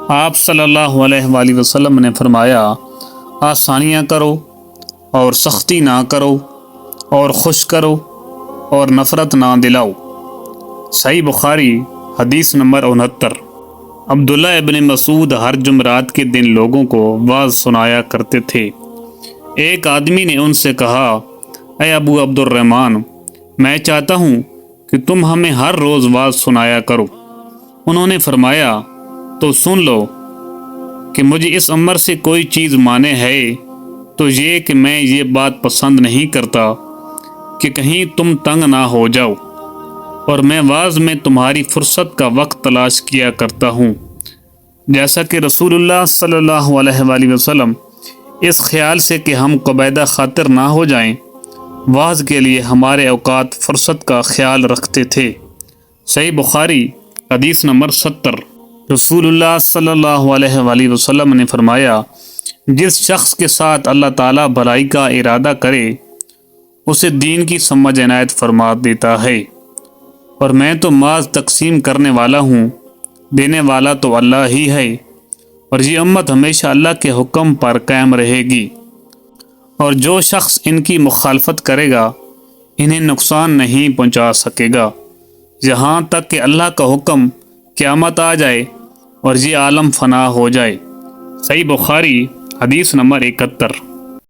آپ صلی اللہ علیہ وآلہ وسلم نے فرمایا، آسانیاں کرو اور سختی نہ کرو، اور خوش کرو اور نفرت نہ دلاؤ۔ صحیح بخاری حدیث نمبر 69۔ عبداللہ ابن مسعود ہر جمعرات کے دن لوگوں کو واعظ سنایا کرتے تھے۔ ایک آدمی نے ان سے کہا، اے ابو عبد الرحمن، میں چاہتا ہوں کہ تم ہمیں ہر روز واعظ سنایا کرو۔ انہوں نے فرمایا، تو سن لو کہ مجھے اس امر سے کوئی چیز مانے ہے تو یہ کہ میں یہ بات پسند نہیں کرتا کہ کہیں تم تنگ نہ ہو جاؤ، اور میں واعظ میں تمہاری فرصت کا وقت تلاش کیا کرتا ہوں، جیسا کہ رسول اللہ صلی اللہ علیہ وآلہ وسلم اس خیال سے کہ ہم قبیدہ خاطر نہ ہو جائیں، واعظ کے لیے ہمارے اوقات فرصت کا خیال رکھتے تھے۔ صحیح بخاری حدیث نمبر 70۔ رسول اللہ صلی اللہ علیہ وآلہ وسلم نے فرمایا، جس شخص کے ساتھ اللہ تعالیٰ بھلائی کا ارادہ کرے اسے دین کی سمجھ عنایت فرما دیتا ہے، اور میں تو ماز تقسیم کرنے والا ہوں، دینے والا تو اللہ ہی ہے، اور یہ امت ہمیشہ اللہ کے حکم پر قائم رہے گی، اور جو شخص ان کی مخالفت کرے گا انہیں نقصان نہیں پہنچا سکے گا، یہاں تک کہ اللہ کا حکم قیامت آ جائے اور یہ عالم فنا ہو جائے۔ صحیح بخاری حدیث نمبر 71۔